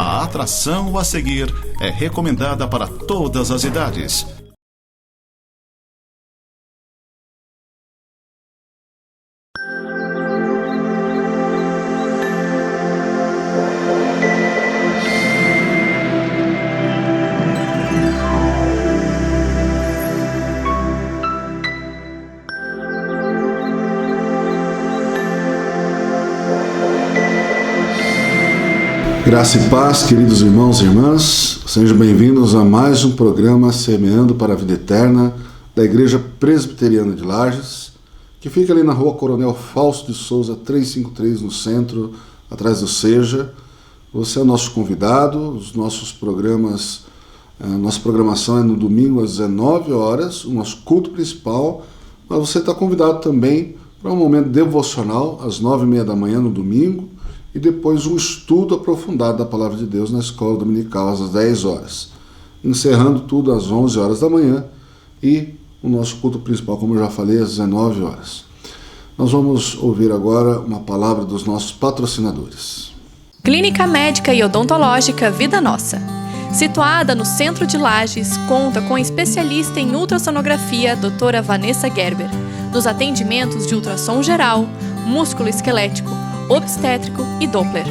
A atração a seguir é recomendada para todas as idades. Graça e paz, queridos irmãos e irmãs, sejam bem-vindos a mais um programa Semeando para a Vida Eterna da Igreja Presbiteriana de Lages, que fica ali na rua Coronel Fausto de Souza 353, no centro, atrás do Seja. Você é nosso convidado, os nossos programas, a nossa programação é no domingo às 19 horas, o nosso culto principal, mas você está convidado também para um momento devocional às 9h30 da manhã no domingo, e depois um estudo aprofundado da Palavra de Deus na Escola Dominical às 10 horas, encerrando tudo às 11 horas da manhã e o nosso culto principal, como eu já falei, às 19 horas. Nós vamos ouvir agora uma palavra dos nossos patrocinadores. Clínica Médica e Odontológica Vida Nossa. Situada no centro de Lages, conta com a especialista em ultrassonografia, doutora Vanessa Gerber, nos atendimentos de ultrassom geral, músculo esquelético, obstétrico e Doppler.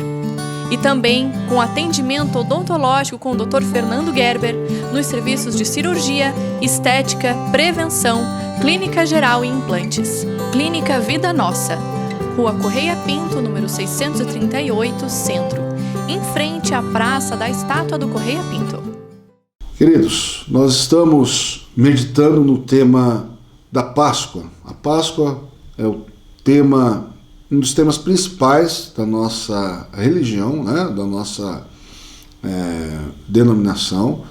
E também com atendimento odontológico com o Dr. Fernando Gerber nos serviços de cirurgia, estética, prevenção, clínica geral e implantes. Clínica Vida Nossa, Rua Correia Pinto, número 638, Centro, em frente à Praça da Estátua do Correia Pinto. Queridos, nós estamos meditando no tema da Páscoa. A Páscoa é o tema, um dos temas principais da nossa religião, né? Da nossa denominação.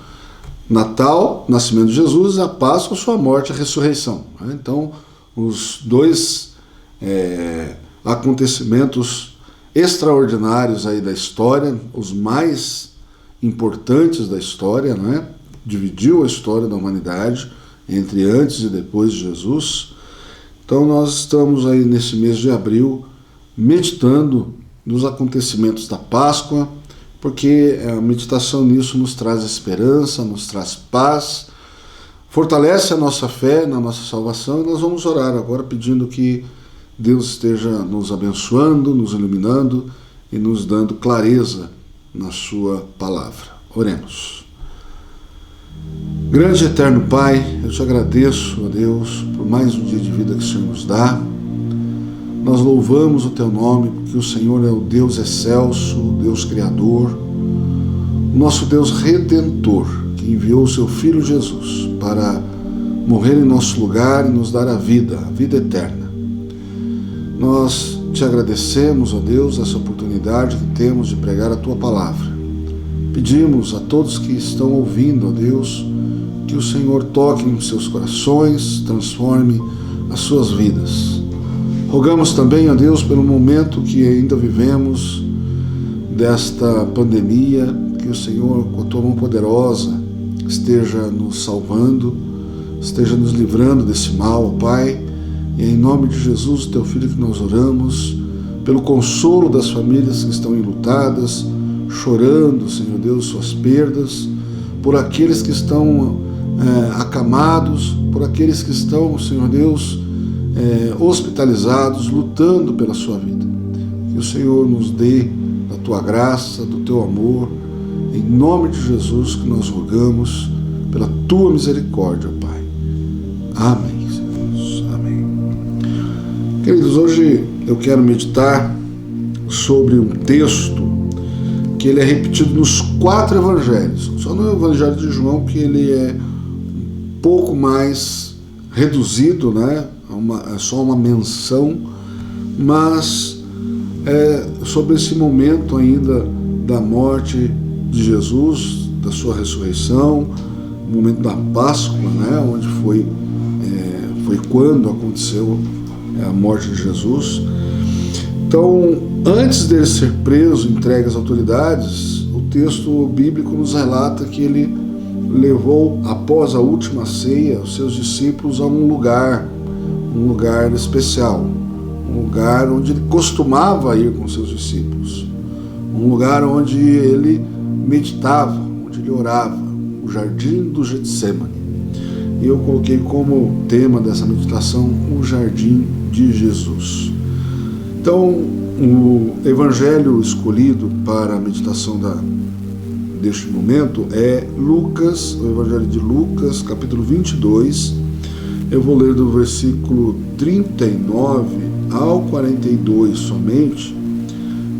Natal, nascimento de Jesus, a Páscoa, sua morte e ressurreição. Né? Então, os dois acontecimentos extraordinários aí da história, os mais importantes da história, né? Dividiu a história da humanidade entre antes e depois de Jesus. Então nós estamos aí nesse mês de abril meditando nos acontecimentos da Páscoa, porque a meditação nisso nos traz esperança, nos traz paz, fortalece a nossa fé na nossa salvação, e nós vamos orar agora pedindo que Deus esteja nos abençoando, nos iluminando e nos dando clareza na sua palavra. Oremos. Grande e eterno Pai, eu te agradeço, ó Deus, por mais um dia de vida que o Senhor nos dá. Nós louvamos o Teu nome, porque o Senhor é o Deus excelso, o Deus Criador, o nosso Deus Redentor, que enviou o Seu Filho Jesus para morrer em nosso lugar e nos dar a vida eterna. Nós te agradecemos, ó Deus, essa oportunidade que temos de pregar a Tua palavra. Pedimos a todos que estão ouvindo, ó Deus, que o Senhor toque em seus corações, transforme as suas vidas. Rogamos também, ó Deus, pelo momento que ainda vivemos desta pandemia, que o Senhor, com a Tua mão poderosa, esteja nos salvando, esteja nos livrando desse mal, ó Pai. E em nome de Jesus, Teu Filho, que nós oramos, pelo consolo das famílias que estão enlutadas, chorando, Senhor Deus, suas perdas, por aqueles que estão acamados, por aqueles que estão, Senhor Deus, hospitalizados, lutando pela sua vida. Que o Senhor nos dê da Tua graça, do Teu amor, em nome de Jesus que nós rogamos, pela Tua misericórdia, Pai. Amém, Senhor. Amém. Queridos, hoje eu quero meditar sobre um texto que ele é repetido nos 4 evangelhos. Só no Evangelho de João que ele é um pouco mais reduzido, né? É só uma menção, mas é sobre esse momento ainda da morte de Jesus, da sua ressurreição, o momento da Páscoa, né? Onde foi quando aconteceu a morte de Jesus. Então, antes dele ser preso, entregue às autoridades, o texto bíblico nos relata que ele levou, após a última ceia, os seus discípulos a um lugar especial, um lugar onde ele costumava ir com seus discípulos, um lugar onde ele meditava, onde ele orava, o jardim do Getsêmani. E eu coloquei como tema dessa meditação o jardim de Jesus. Então, o evangelho escolhido para a meditação deste momento é Lucas, o evangelho de Lucas, capítulo 22. Eu vou ler do versículo 39 ao 42 somente,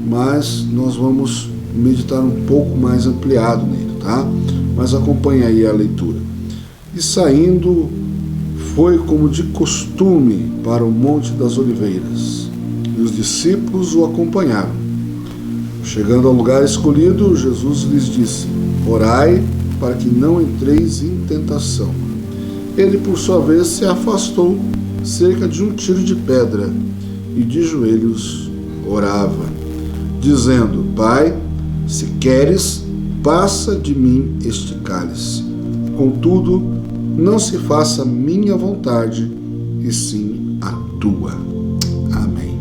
mas nós vamos meditar um pouco mais ampliado nele, tá? Mas acompanhe aí a leitura. E saindo, foi como de costume para o Monte das Oliveiras, e os discípulos o acompanharam. Chegando ao lugar escolhido, Jesus lhes disse: orai para que não entreis em tentação. Ele, por sua vez, se afastou cerca de um tiro de pedra e de joelhos orava, dizendo: Pai, se queres, passa de mim este cálice. Contudo, não se faça minha vontade, e sim a tua. Amém.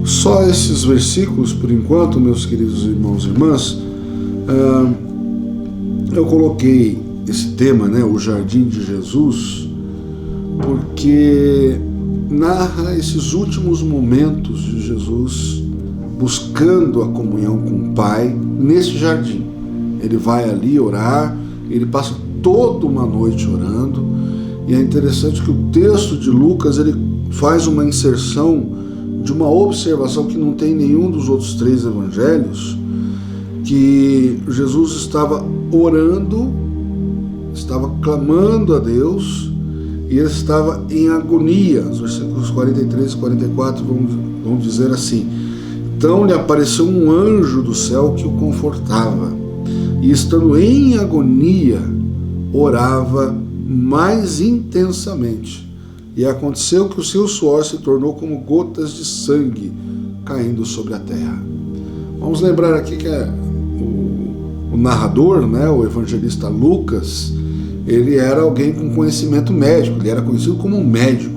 Só esses versículos, por enquanto, meus queridos irmãos e irmãs. Eu coloquei esse tema, o Jardim de Jesus, porque narra esses últimos momentos de Jesus buscando a comunhão com o Pai nesse jardim. Ele vai ali orar, ele passa toda uma noite orando, e é interessante que o texto de Lucas ele faz uma inserção de uma observação que não tem em nenhum dos outros 3 evangelhos, que Jesus estava orando, estava clamando a Deus, e ele estava em agonia. Os versículos 43 e 44 vão dizer assim: então lhe apareceu um anjo do céu que o confortava, e estando em agonia, orava mais intensamente. E aconteceu que o seu suor se tornou como gotas de sangue caindo sobre a terra. Vamos lembrar aqui que o narrador, o evangelista Lucas, ele era alguém com conhecimento médico, ele era conhecido como um médico,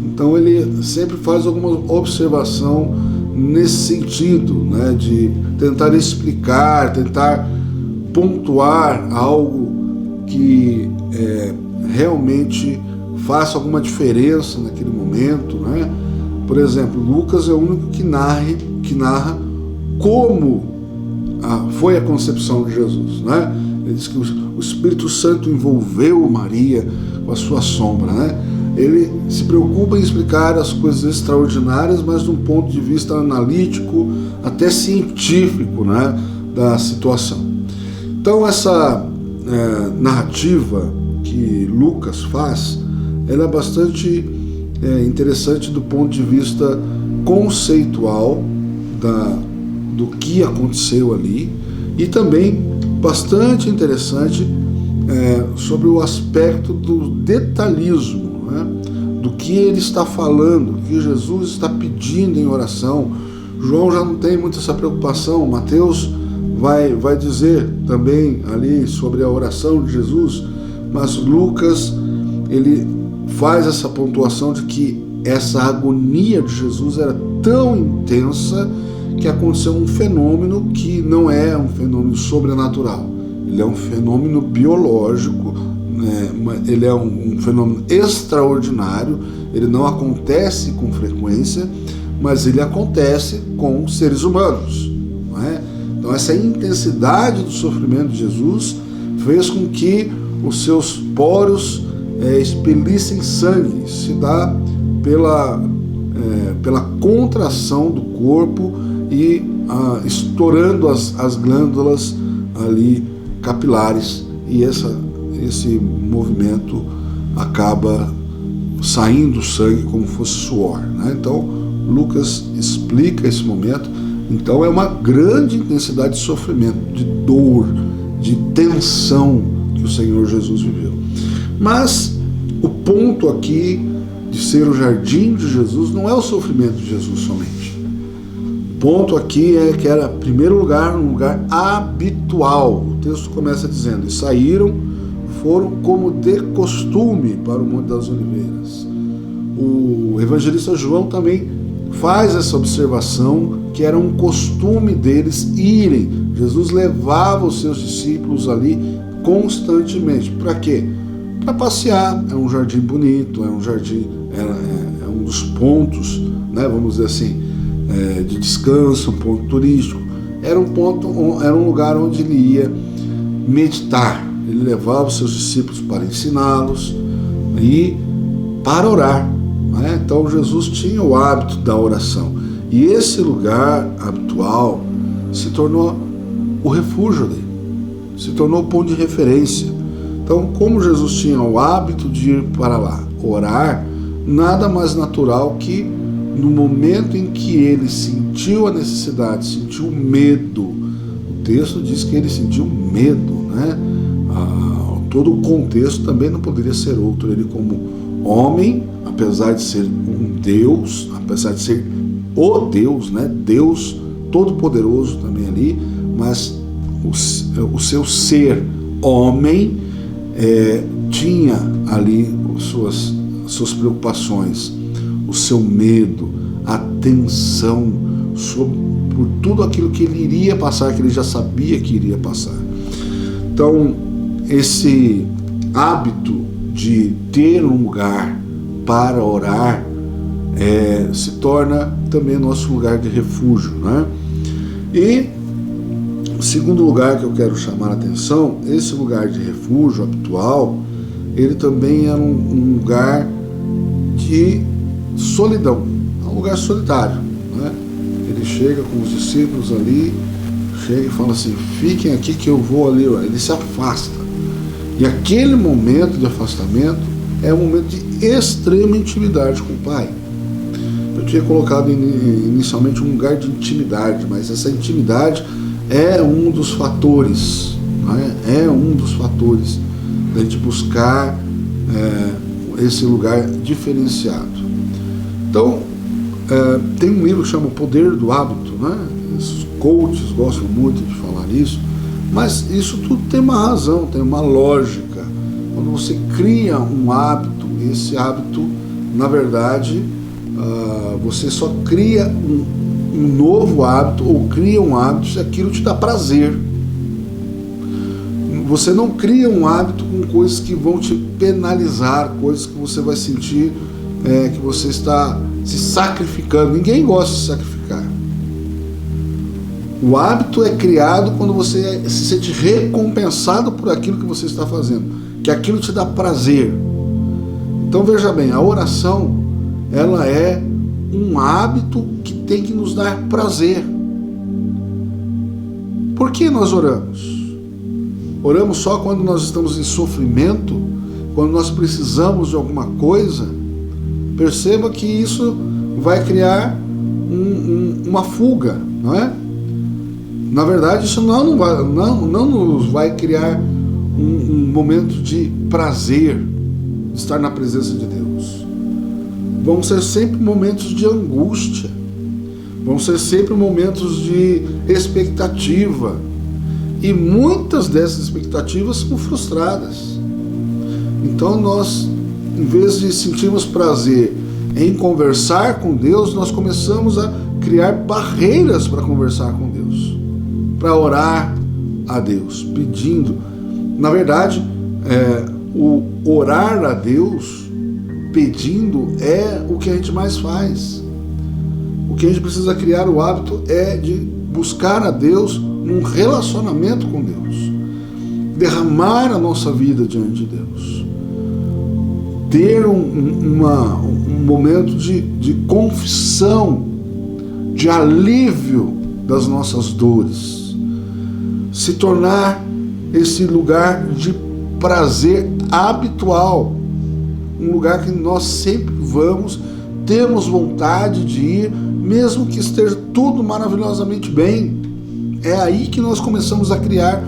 Então ele sempre faz alguma observação nesse sentido, de tentar explicar, tentar pontuar algo que realmente faça alguma diferença naquele momento, Por exemplo, Lucas é o único que narra como foi a concepção de Jesus, Ele diz que o Espírito Santo envolveu Maria com a sua sombra, Ele se preocupa em explicar as coisas extraordinárias, mas de um ponto de vista analítico, até científico, da situação. Então essa narrativa que Lucas faz, ela é bastante interessante do ponto de vista conceitual do que aconteceu ali, e também bastante interessante sobre o aspecto do detalhismo, do que ele está falando, do que Jesus está pedindo em oração. João já não tem muito essa preocupação. Mateus vai dizer também ali sobre a oração de Jesus, mas Lucas ele faz essa pontuação de que essa agonia de Jesus era tão intensa que aconteceu um fenômeno que não é um fenômeno sobrenatural, ele é um fenômeno biológico, ele é um fenômeno extraordinário, ele não acontece com frequência, mas ele acontece com seres humanos, Então essa intensidade do sofrimento de Jesus fez com que os seus poros expelissem sangue. Se dá pela contração do corpo e estourando as glândulas ali capilares, e esse movimento acaba saindo sangue como fosse suor, Então Lucas explica esse momento. Então é uma grande intensidade de sofrimento, de dor, de tensão que o Senhor Jesus viveu. Mas o ponto aqui de ser o jardim de Jesus não é o sofrimento de Jesus somente. O ponto aqui é que era, em primeiro lugar, um lugar habitual. O texto começa dizendo: e saíram, foram como de costume para o Monte das Oliveiras. O evangelista João também faz essa observação que era um costume deles irem. Jesus levava os seus discípulos ali constantemente. Para quê? Para passear. É um jardim bonito, é um jardim, é um dos pontos, né, vamos dizer assim, de descanso, um ponto turístico. Era um lugar onde ele ia meditar. Ele levava os seus discípulos para ensiná-los e para orar, né? Então Jesus tinha o hábito da oração. E esse lugar habitual se tornou o refúgio dele, se tornou o ponto de referência. Então, como Jesus tinha o hábito de ir para lá orar, nada mais natural que no momento em que ele sentiu a necessidade, sentiu medo, o texto diz que ele sentiu medo, né? Todo o contexto também não poderia ser outro. Ele, como homem, apesar de ser um Deus, apesar de ser o Deus, né? Deus todo-poderoso também ali, mas o seu ser homem tinha ali suas preocupações, o seu medo, a tensão por tudo aquilo que ele iria passar, que ele já sabia que iria passar. Então, esse hábito de ter um lugar para orar se torna também nosso lugar de refúgio, né? E o segundo lugar que eu quero chamar a atenção, esse lugar de refúgio habitual, ele também era um lugar de solidão, é um lugar solitário, né? Ele chega com os discípulos ali, chega e fala assim: fiquem aqui que eu vou ali. Ele se afasta. E aquele momento de afastamento é um momento de extrema intimidade com o Pai. Eu tinha colocado inicialmente um lugar de intimidade, mas essa intimidade é um dos fatores, né? É um dos fatores da gente buscar esse lugar diferenciado. Então, tem um livro que chama O Poder do Hábito, né? Os coaches gostam muito de falar isso, mas isso tudo tem uma razão, tem uma lógica. Quando você cria um hábito, esse hábito, na verdade, você só cria um novo hábito ou cria um hábito se aquilo te dá prazer. Você não cria um hábito com coisas que vão te penalizar, coisas que você vai sentir que você está se sacrificando. Ninguém gosta de se sacrificar. O hábito é criado quando você se sente recompensado por aquilo que você está fazendo, que aquilo te dá prazer. Então veja bem, a oração, ela é um hábito que tem que nos dar prazer. Por que nós oramos? Oramos só quando nós estamos em sofrimento, quando nós precisamos de alguma coisa. Perceba que isso vai criar uma fuga, não é? Na verdade, isso não nos vai criar um momento de prazer, de estar na presença de Deus. Vão ser sempre momentos de angústia, vão ser sempre momentos de expectativa, e muitas dessas expectativas são frustradas. Então nós, em vez de sentirmos prazer em conversar com Deus, nós começamos a criar barreiras para conversar com Deus, para orar a Deus, pedindo. Na verdade, o orar a Deus pedindo é o que a gente mais faz. O que a gente precisa criar o hábito é de buscar a Deus num relacionamento com Deus, derramar a nossa vida diante de Deus, ter um momento de confissão, de alívio das nossas dores, se tornar esse lugar de prazer habitual, um lugar que nós sempre vamos, temos vontade de ir, mesmo que esteja tudo maravilhosamente bem. É aí que nós começamos a criar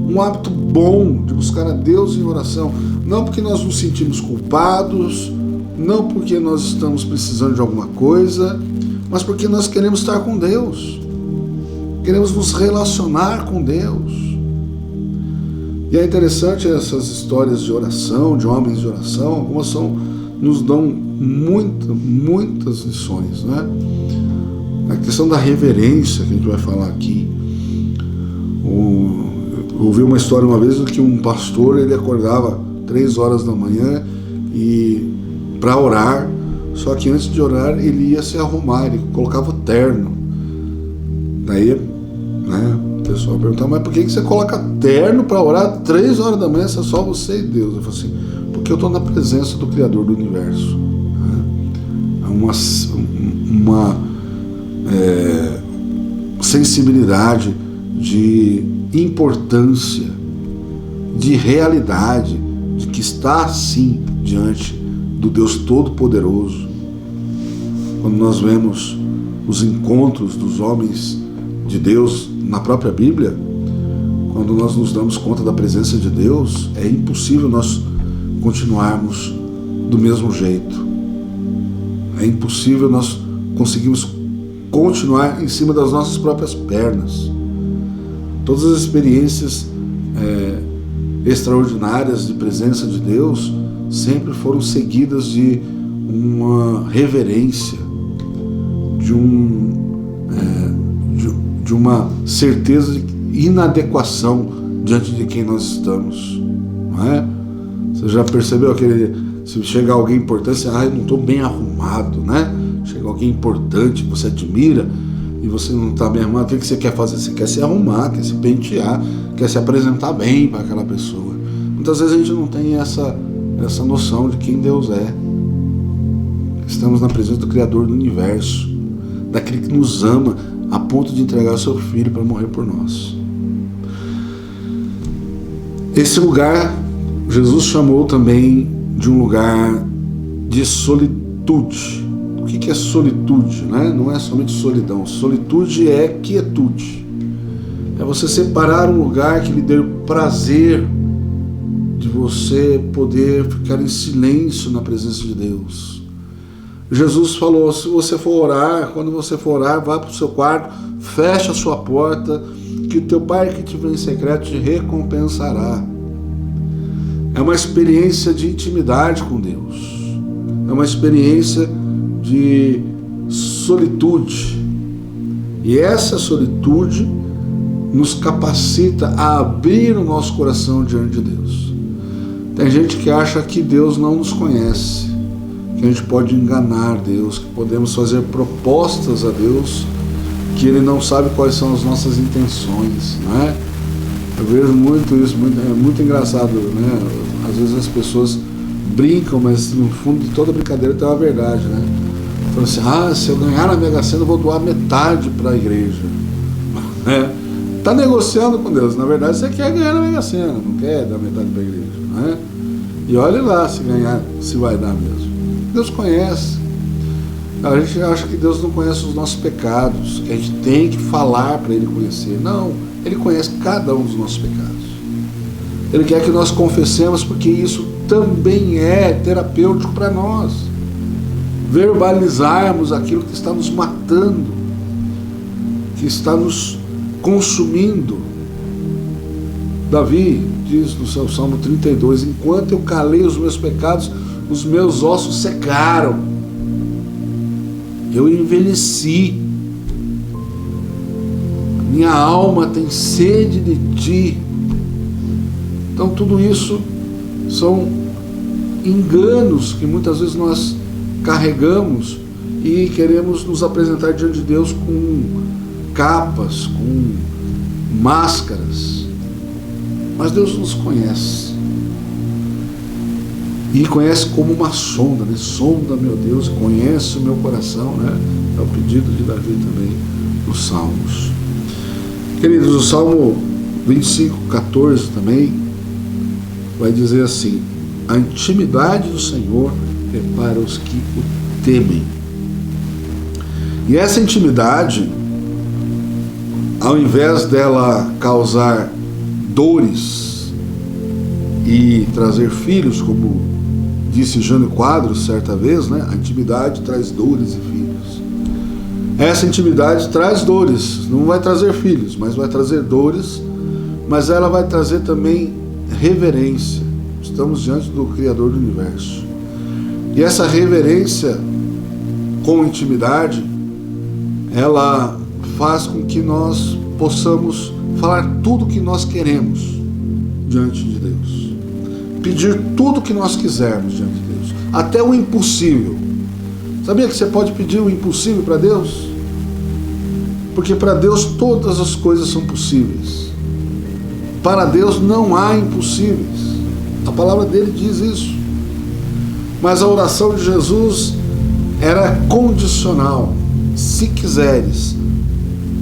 um hábito bom de buscar a Deus em oração, não porque nós nos sentimos culpados, não porque nós estamos precisando de alguma coisa, mas porque nós queremos estar com Deus, queremos nos relacionar com Deus. E é interessante essas histórias de oração, de homens de oração, algumas nos dão muitas lições, né? A questão da reverência que a gente vai falar aqui. Eu ouvi uma história uma vez que um pastor, ele acordava 3 horas da manhã e para orar, só que antes de orar ele ia se arrumar, ele colocava o terno. Daí, né, o pessoal perguntava, mas por que você coloca terno para orar 3 horas da manhã, se é só você e Deus? Eu falei assim, porque eu estou na presença do Criador do Universo. Uma sensibilidade de importância, de realidade, de que está sim diante do Deus Todo-Poderoso. Quando nós vemos os encontros dos homens de Deus na própria Bíblia, quando nós nos damos conta da presença de Deus, é impossível nós continuarmos do mesmo jeito. É impossível nós conseguirmos continuar em cima das nossas próprias pernas. Todas as experiências extraordinárias de presença de Deus sempre foram seguidas de uma reverência, de uma certeza de inadequação diante de quem nós estamos, não é? Você já percebeu se chega alguém importante, você, eu não estou bem arrumado, né? Chega alguém importante que você admira e você não está bem arrumado, o que você quer fazer? Você quer se arrumar, quer se pentear, quer se apresentar bem para aquela pessoa. Muitas vezes a gente não tem essa noção de quem Deus é. Estamos na presença do Criador do Universo, daquele que nos ama a ponto de entregar o seu Filho para morrer por nós. Esse lugar, Jesus chamou também de um lugar de solitude. O que é solitude? Né? Não é somente solidão. Solitude é quietude. É você separar um lugar que lhe dê o prazer de você poder ficar em silêncio na presença de Deus. Jesus falou, se você for orar, quando você for orar, vá para o seu quarto, feche a sua porta, que o teu Pai que te vê em secreto te recompensará. É uma experiência de intimidade com Deus. É uma experiência de solitude. E essa solitude nos capacita a abrir o nosso coração diante de Deus. Tem gente que acha que Deus não nos conhece, que a gente pode enganar Deus, que podemos fazer propostas a Deus, que Ele não sabe quais são as nossas intenções, não é? Eu vejo muito isso, é muito engraçado, né? Às vezes as pessoas brincam, mas no fundo de toda brincadeira tem uma verdade, né? Falam assim, se eu ganhar na Mega Sena eu vou doar metade para a igreja. Está negociando com Deus, na verdade você quer ganhar na Mega Sena, não quer dar metade para a igreja, não é? E olha lá se ganhar, se vai dar mesmo. Deus conhece. A gente acha que Deus não conhece os nossos pecados, que a gente tem que falar para Ele conhecer. Não, Ele conhece cada um dos nossos pecados. Ele quer que nós confessemos, porque isso também é terapêutico para nós. Verbalizarmos aquilo que está nos matando, que está nos consumindo. Davi diz no seu Salmo 32, enquanto eu calei os meus pecados, os meus ossos secaram. Eu envelheci. Minha alma tem sede de ti. Então tudo isso são enganos que muitas vezes nós carregamos e queremos nos apresentar diante de Deus com capas, com máscaras. Mas Deus nos conhece. E conhece como uma sonda, né? Sonda, meu Deus, conhece o meu coração, né? É o pedido de Davi também nos Salmos. Queridos, o Salmo 25:14 também vai dizer assim: a intimidade do Senhor é para os que o temem. E essa intimidade, ao invés dela causar dores e trazer filhos, como disse Jânio Quadros certa vez, né? A intimidade traz dores e filhos. Essa intimidade traz dores, não vai trazer filhos, mas vai trazer dores, mas ela vai trazer também reverência. Estamos diante do Criador do Universo. E essa reverência com intimidade ela faz com que nós possamos falar tudo o que nós queremos diante de Deus, pedir tudo o que nós quisermos diante de Deus, até o impossível. Sabia que você pode pedir o impossível para Deus? Porque para Deus todas as coisas são possíveis. Para Deus não há impossíveis. A palavra dele diz isso. Mas a oração de Jesus era condicional. Se quiseres,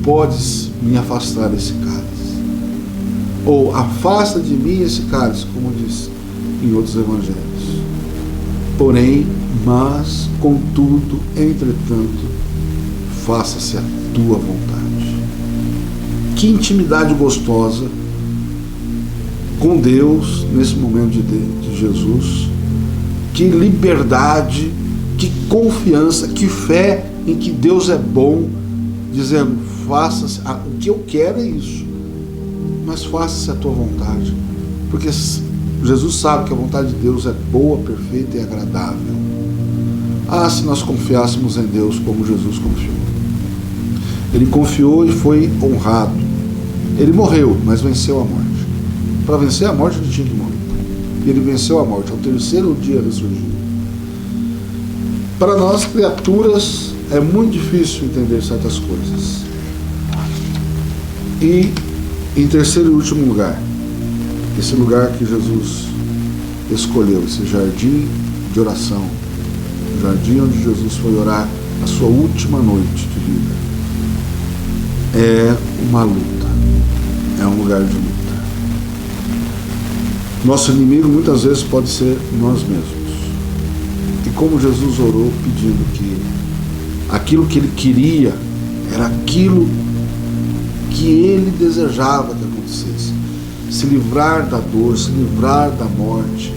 podes me afastar desse cálice. Ou afasta de mim esse cálice, como diz em outros evangelhos. Porém, mas, contudo, entretanto, faça-se a tua vontade. Que intimidade gostosa com Deus nesse momento de Jesus. Que liberdade, que confiança, que fé em que Deus é bom, dizendo, faça-se, o que eu quero é isso, mas faça-se a tua vontade, porque Jesus sabe que a vontade de Deus é boa, perfeita e agradável. Ah, se nós confiássemos em Deus como Jesus confiou. Ele confiou e foi honrado. Ele morreu, mas venceu a morte. Para vencer a morte ele tinha que morrer. E ele venceu a morte, ao terceiro dia ressurgiu. Para nós, criaturas, é muito difícil entender certas coisas. E, em terceiro e último lugar, esse lugar que Jesus escolheu, esse jardim de oração, o jardim onde Jesus foi orar a sua última noite de vida, é uma luta, é um lugar de luta. Nosso inimigo muitas vezes pode ser nós mesmos. E como Jesus orou pedindo que aquilo que ele queria era aquilo que ele desejava que acontecesse, se livrar da dor, se livrar da morte,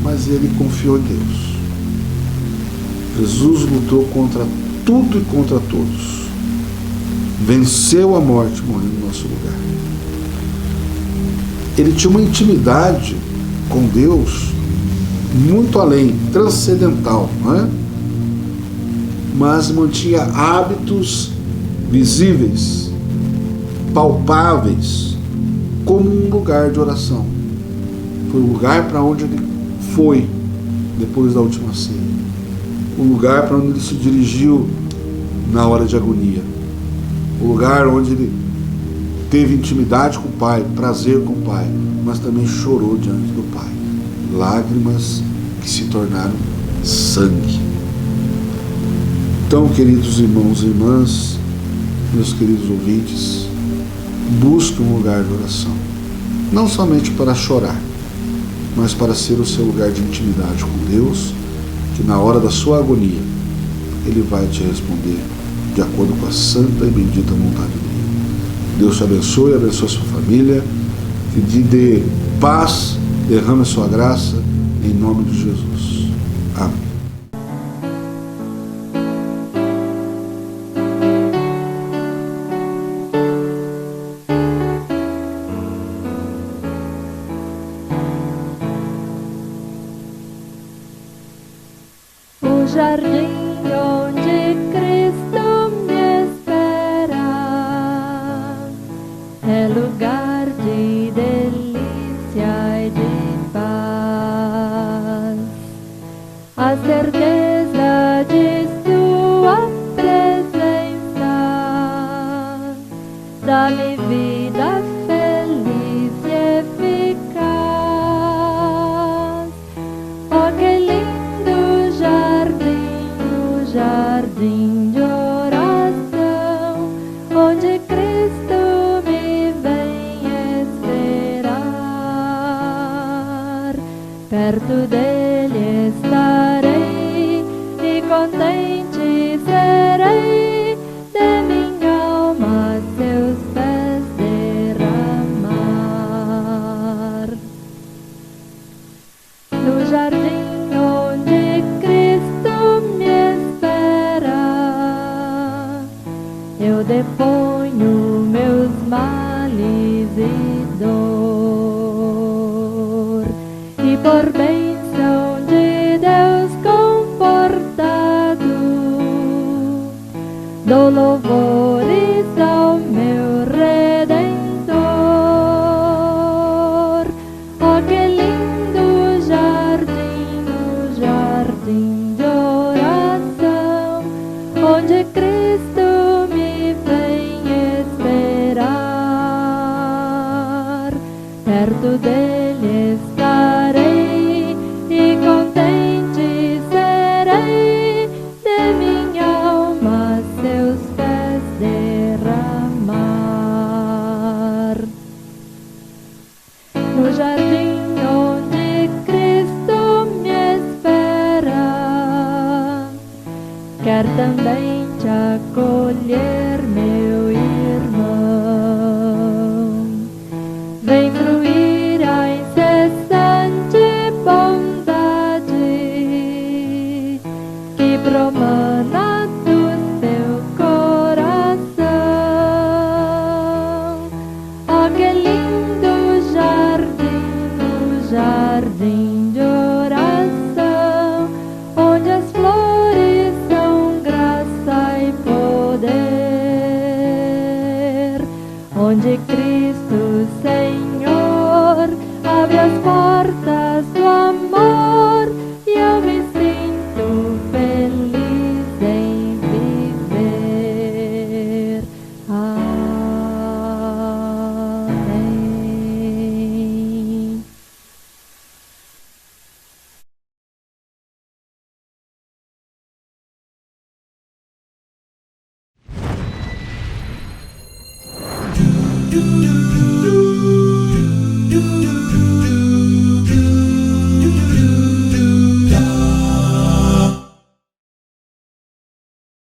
mas ele confiou em Deus. Jesus lutou contra tudo e contra todos, venceu a morte morrendo no nosso lugar. Ele tinha uma intimidade com Deus muito além, transcendental, não é? Mas mantinha hábitos visíveis, palpáveis, como um lugar de oração. Foi o lugar para onde ele foi depois da última ceia, o lugar para onde ele se dirigiu na hora de agonia, o lugar onde ele teve intimidade com o Pai, prazer com o Pai, mas também chorou diante do Pai, lágrimas que se tornaram sangue. Então, queridos irmãos e irmãs, meus queridos ouvintes, busque um lugar de oração, não somente para chorar, mas para ser o seu lugar de intimidade com Deus, que na hora da sua agonia Ele vai te responder de acordo com a santa e bendita vontade dele. Deus te abençoe, abençoe a sua família, que te dê paz, derrame a sua graça, em nome de Jesus. Amém. O jardim onde Cristo me espera é lugar de delícia e de paz. A certeza de sua presença dá-me vida feliz e eficaz. Oh, que lindo jardim de oração, onde Cristo me vem esperar. Perto dele estarei e contente serei, de minha alma seus pés derramar. No jardim onde Cristo me espera, eu deponho meus males e dor, e por bênção de Deus confortado, dou louvores ao meu Redentor. Oh, que lindo jardim, o jardim de oração, onde Cristo me vem esperar. Perto dele estarei e contente serei, de minha alma seus pés derramar. No jardim onde Cristo me espera, quer também te acolher, meu irmão. Vem fruir a incessante bondade que promana do teu coração. Oh, que lindo jardim, o jardim de oração, onde as flores são graça e poder, onde Cristo Senhor abre as portas do amor e eu me sinto feliz em viver. Amém. Do